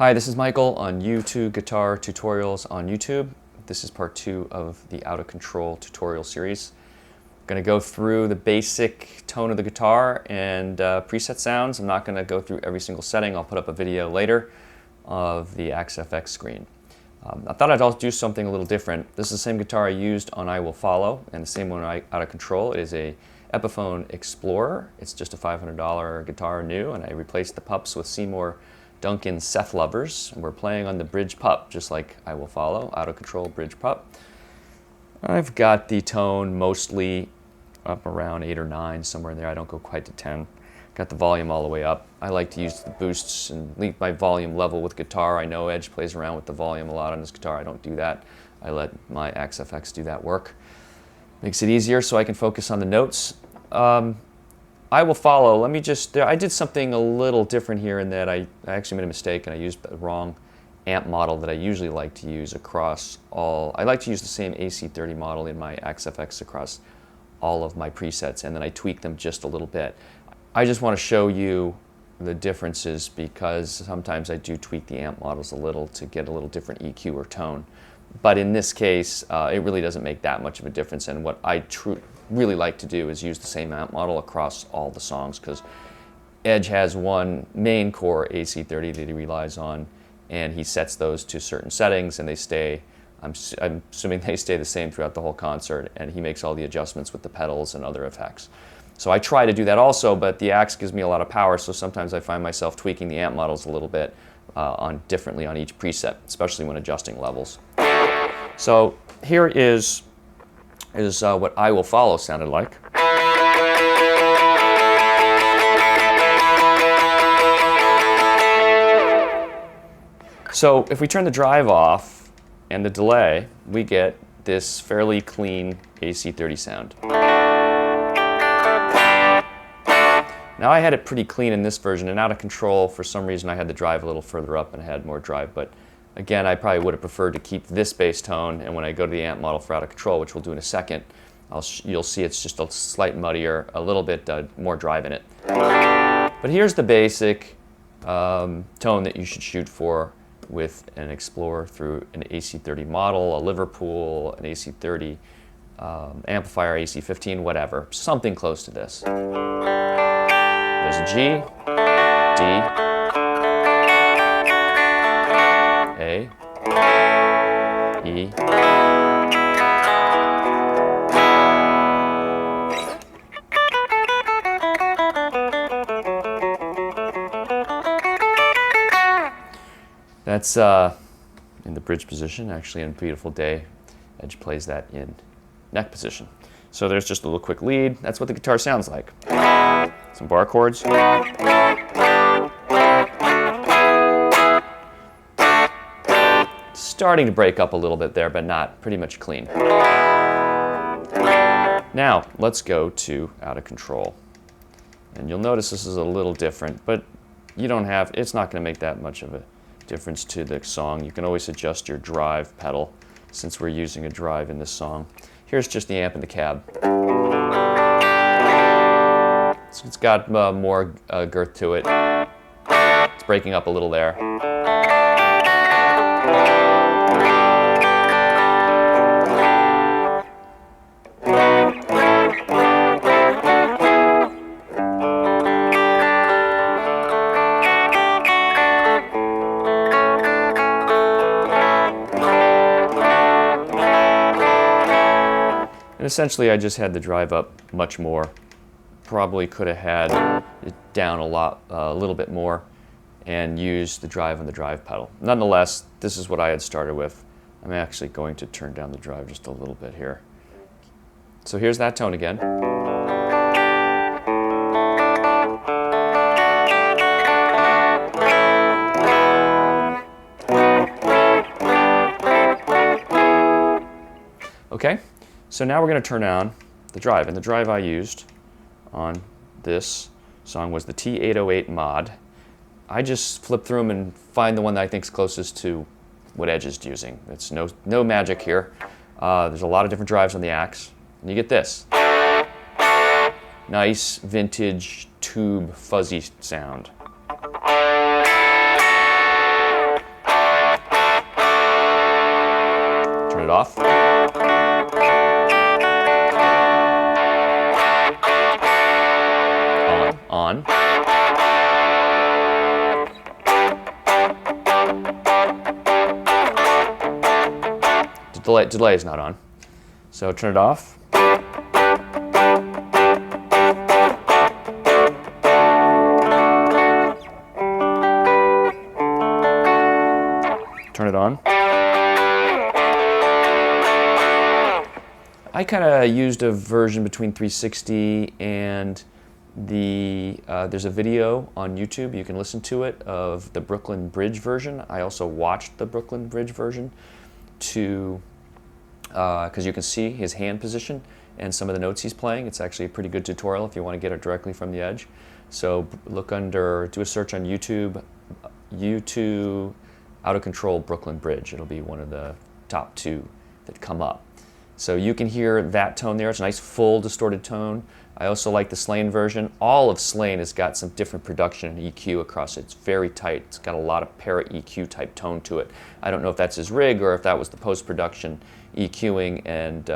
Hi, this is Michael on U2 Guitar Tutorials on YouTube. This is part 2 of the Out of Control tutorial series. I'm going to go through the basic tone of the guitar and preset sounds. I'm not going to go through every single setting. I'll put up a video later of the Axe-FX screen. I thought I'd also do something a little different. This is the same guitar I used on I Will Follow and the same one on Out of Control. It is a Epiphone Explorer. It's just a $500 guitar new, and I replaced the pups with Seymour Duncan Seth Lovers. We're playing on the bridge pup, just like I Will Follow, Out of Control bridge pup. I've got the tone mostly up around 8 or 9, somewhere in there. I don't go quite to 10. Got the volume all the way up. I like to use the boosts and leave my volume level with guitar. I know Edge plays around with the volume a lot on his guitar. I don't do that. I let my Axe-FX do that work. Makes it easier so I can focus on the notes. I Will Follow. Let me just, I did something a little different here in that I actually made a mistake and I used the wrong amp model that I usually like to use across all. I like to use the same AC30 model in my Axe-FX across all of my presets, and then I tweak them just a little bit. I just want to show you the differences because sometimes I do tweak the amp models a little to get a little different EQ or tone. But in this case, it really doesn't make that much of a difference, and what I really like to do is use the same amp model across all the songs, because Edge has one main core AC30 that he relies on, and he sets those to certain settings and they stay, I'm assuming they stay the same throughout the whole concert, and he makes all the adjustments with the pedals and other effects. So I try to do that also, but the Axe gives me a lot of power, so sometimes I find myself tweaking the amp models a little bit differently on each preset, especially when adjusting levels. So here is what I Will Follow sounded like. So if we turn the drive off and the delay, we get this fairly clean AC30 sound. Now I had it pretty clean in this version, and Out of Control, for some reason I had the drive a little further up and I had more drive, but again, I probably would have preferred to keep this bass tone, and when I go to the amp model for Out of Control, which we'll do in a second, you'll see it's just a slight muddier, a little bit more drive in it. But here's the basic tone that you should shoot for with an Explorer through an AC30 model, a Liverpool, an AC30 amplifier, AC15, whatever, something close to this. There's a G, D, A, E, that's in the bridge position. Actually, in Beautiful Day, Edge plays that in neck position. So there's just a little quick lead. That's what the guitar sounds like. Some bar chords. Starting to break up a little bit there, but not pretty much clean. Now, let's go to Out of Control. And you'll notice this is a little different, but you don't have, it's not going to make that much of a difference to the song. You can always adjust your drive pedal since we're using a drive in this song. Here's just the amp and the cab. It's got more girth to it. It's breaking up a little there. And essentially I just had the drive up much more. Probably could have had it down a little bit more and used the drive on the drive pedal. Nonetheless, this is what I had started with. I'm actually going to turn down the drive just a little bit here. So here's that tone again. Okay, so now we're going to turn on the drive, and the drive I used on this song was the T808 mod. I just flip through them and find the one that I think is closest to what Edge is using. It's no magic here. There's a lot of different drives on the Axe, and you get this. Nice vintage tube fuzzy sound. off. On. Delay is not on. So turn it off. Turn it on. I kind of used a version between 360 and there's a video on YouTube, you can listen to it, of the Brooklyn Bridge version. I also watched the Brooklyn Bridge version because you can see his hand position and some of the notes he's playing. It's actually a pretty good tutorial if you want to get it directly from the Edge. So do a search on YouTube, Out of Control Brooklyn Bridge. It'll be one of the top 2 that come up. So you can hear that tone there. It's a nice full distorted tone. I also like the Slane version. All of Slane has got some different production and EQ across it. It's very tight. It's got a lot of para EQ type tone to it. I don't know if that's his rig or if that was the post-production EQing and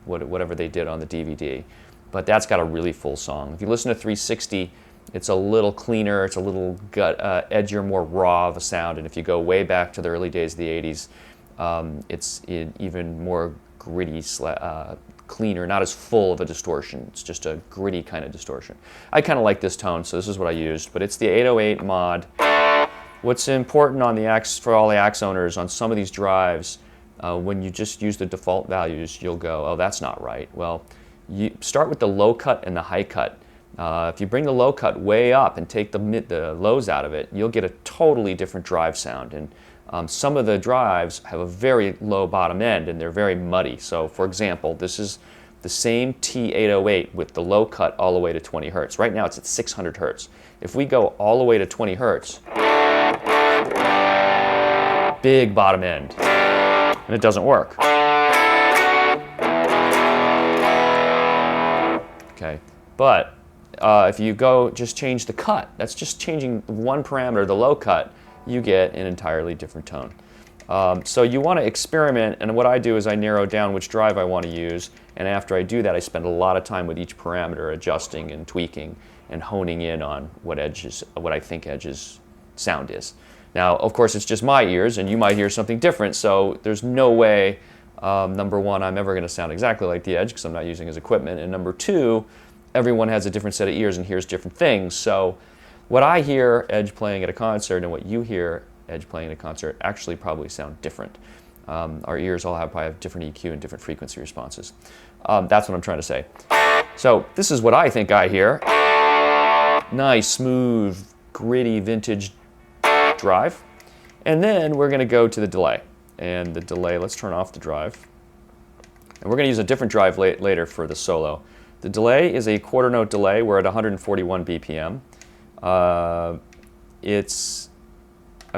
whatever they did on the DVD. But that's got a really full song. If you listen to 360, it's a little cleaner, it's a little edgier, more raw of a sound. And if you go way back to the early days of the 80s, it's even more gritty, cleaner, not as full of a distortion. It's just a gritty kind of distortion. I kind of like this tone, so this is what I used. But it's the 808 mod. What's important on for all the Axe owners, on some of these drives, when you just use the default values, you'll go, oh, that's not right. Well, you start with the low cut and the high cut. If you bring the low cut way up and take the lows out of it, you'll get a totally different drive sound. And some of the drives have a very low bottom end and they're very muddy. So for example, this is the same T808 with the low cut all the way to 20 hertz. Right now it's at 600 hertz. If we go all the way to 20 hertz, big bottom end, and it doesn't work. Okay, but if you just change the cut, that's just changing one parameter, the low cut, you get an entirely different tone. So you want to experiment, and what I do is I narrow down which drive I want to use, and after I do that I spend a lot of time with each parameter adjusting and tweaking and honing in on what I think Edge's sound is. Now, of course, it's just my ears, and you might hear something different, so there's no way, number one, I'm ever going to sound exactly like the Edge because I'm not using his equipment, and number two, everyone has a different set of ears and hears different things. So what I hear Edge playing at a concert and what you hear Edge playing at a concert actually probably sound different. Our ears all probably have different EQ and different frequency responses. That's what I'm trying to say. So this is what I think I hear. Nice, smooth, gritty, vintage drive. And then we're going to go to the delay. And the delay, let's turn off the drive. And we're going to use a different drive later for the solo. The delay is a quarter note delay. We're at 141 BPM. I've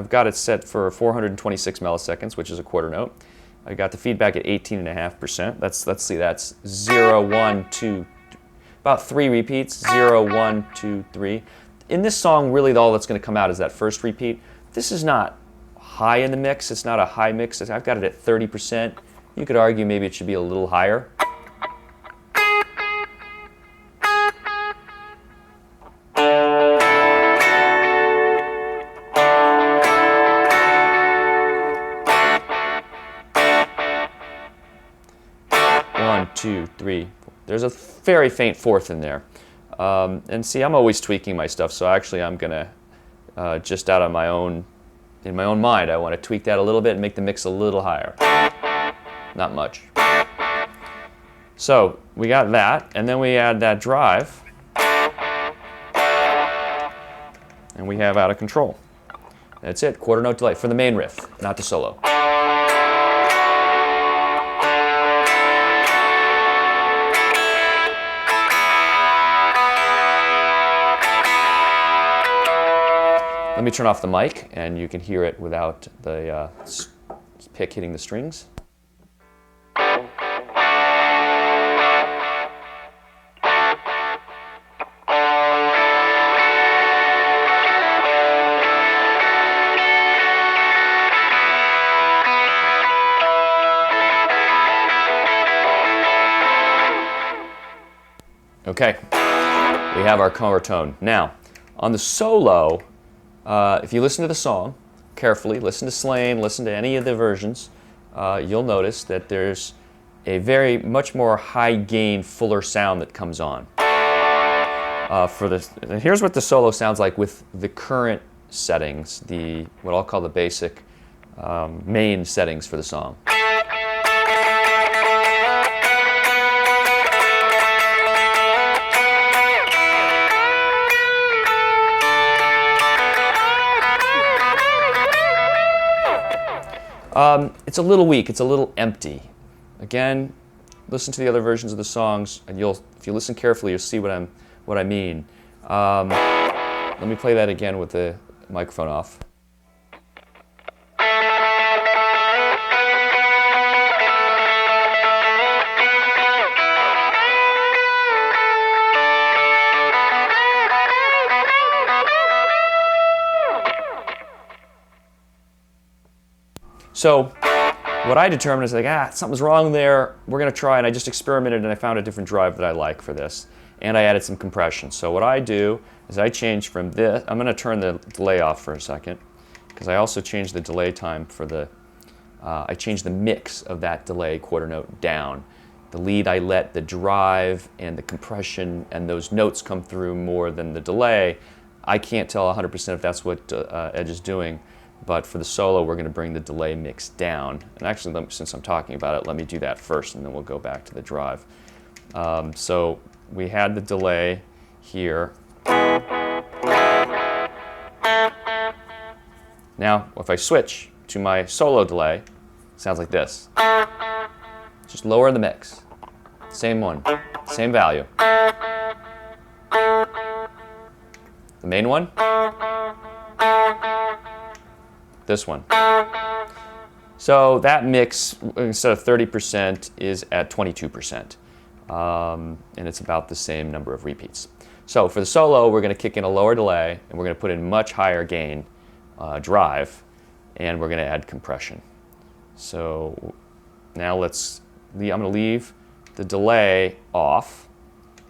got it set for 426 milliseconds, which is a quarter note. I got the feedback at 18.5%. Let's see, that's 0, 1, 2, about 3 repeats, 0, 1, 2, 3. In this song, really all that's going to come out is that first repeat. This is not high in the mix. It's not a high mix. I've got it at 30%. You could argue maybe it should be a little higher. One, two, three, four. There's a very faint fourth in there. And see, I'm always tweaking my stuff, so actually I'm going to, just out of in my own mind, I want to tweak that a little bit and make the mix a little higher. Not much. So we got that, and then we add that drive, and we have Out of Control. That's it, quarter note delay for the main riff, not the solo. Let me turn off the mic, and you can hear it without the pick hitting the strings. Okay, we have our color tone. Now, on the solo, if you listen to the song carefully, listen to Slane, listen to any of the versions, you'll notice that there's a much more high gain, fuller sound that comes on. Here's what the solo sounds like with the current settings, what I'll call the basic main settings for the song. It's a little weak, it's a little empty. Again, listen to the other versions of the songs, and if you listen carefully, you'll see what I mean. Let me play that again with the microphone off. So what I determined is something's wrong there. We're going to try, and I just experimented, and I found a different drive that I like for this. And I added some compression. So what I do is I change from this. I'm going to turn the delay off for a second, because I also changed the delay time for I changed the mix of that delay quarter note down. The lead, I let the drive and the compression and those notes come through more than the delay. I can't tell 100% if that's what Edge is doing. But for the solo, we're going to bring the delay mix down. And actually, since I'm talking about it, let me do that first, and then we'll go back to the drive. So we had the delay here. Now, if I switch to my solo delay, it sounds like this. Just lower the mix. Same one, same value. The main one. This one. So that mix, instead of 30%, is at 22%. And it's about the same number of repeats. So for the solo, we're going to kick in a lower delay, and we're going to put in much higher gain drive, and we're going to add compression. So now I'm going to leave the delay off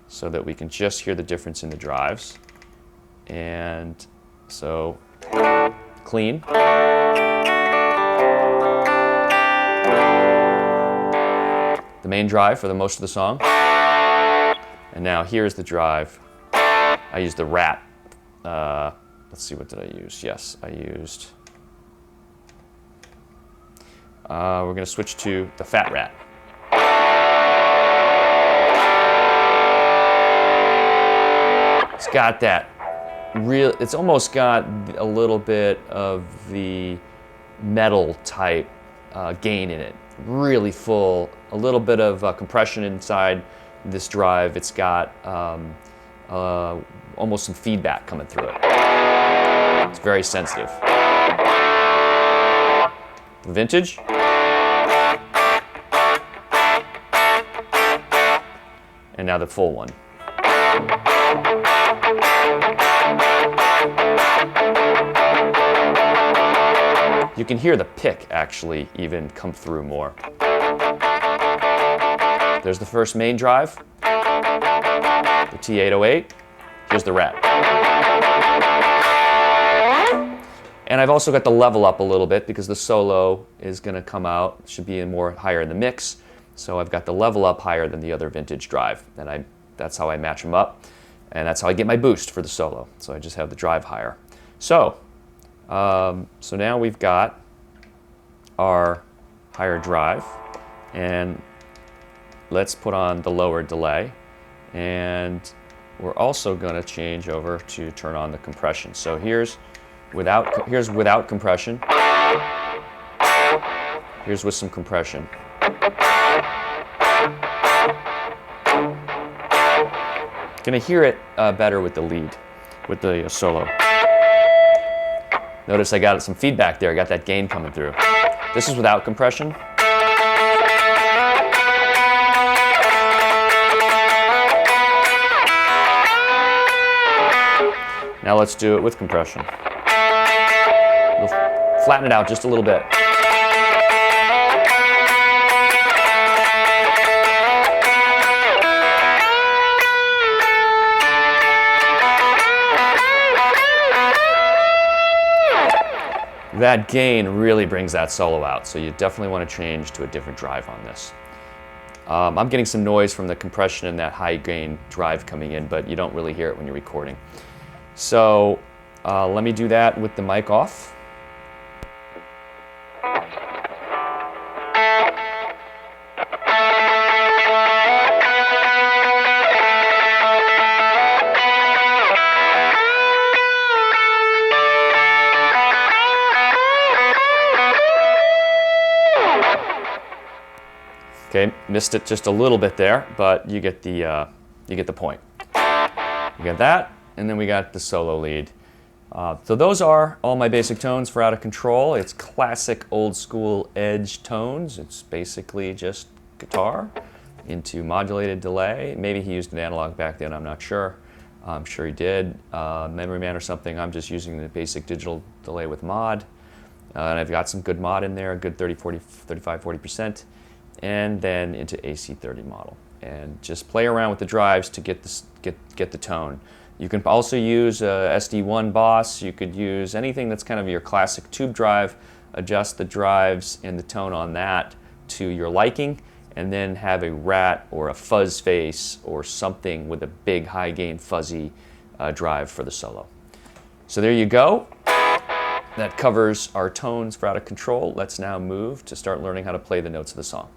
so that we can just hear the difference in the drives. And so clean. The main drive for the most of the song. And now here's the drive. I used the Rat. Let's see, what did I use? Yes, I used... we're going to switch to the Fat Rat. It's got that it's almost got a little bit of the metal type gain in it. Really full, a little bit of compression inside this drive. It's got almost some feedback coming through it. It's very sensitive. Vintage. And now the full one. You can hear the pick actually even come through more. There's the first main drive, the T808. Here's the Rat. And I've also got the level up a little bit because the solo is going to come out, should be higher in the mix. So I've got the level up higher than the other vintage drive. And that's how I match them up. And that's how I get my boost for the solo. So I just have the drive higher. So now we've got our higher drive, and let's put on the lower delay, and we're also going to change over to turn on the compression. So here's without compression. Here's with some compression. Gonna hear it better with the lead, with the solo. Notice I got some feedback there. I got that gain coming through. This is without compression. Now let's do it with compression. We'll flatten it out just a little bit. that gain really brings that solo out, so you definitely want to change to a different drive on this. I'm getting some noise from the compression and that high gain drive coming in, but you don't really hear it when you're recording. So let me do that with the mic off. Okay, missed it just a little bit there, but you get the point. We got that, and then we got the solo lead. So those are all my basic tones for Out of Control. It's classic old school edge tones. It's basically just guitar into modulated delay. Maybe he used an analog back then, I'm not sure. I'm sure he did. Memory Man or something. I'm just using the basic digital delay with mod. And I've got some good mod in there, a good 30, 40, 35, 40%. And then into AC30 model, and just play around with the drives to get the tone. You can also use SD1 Boss. You could use anything that's kind of your classic tube drive, adjust the drives and the tone on that to your liking, and then have a rat or a fuzz face or something with a big high gain fuzzy drive for the solo. So there you go. That covers our tones for Out of Control. Let's now move to start learning how to play the notes of the song.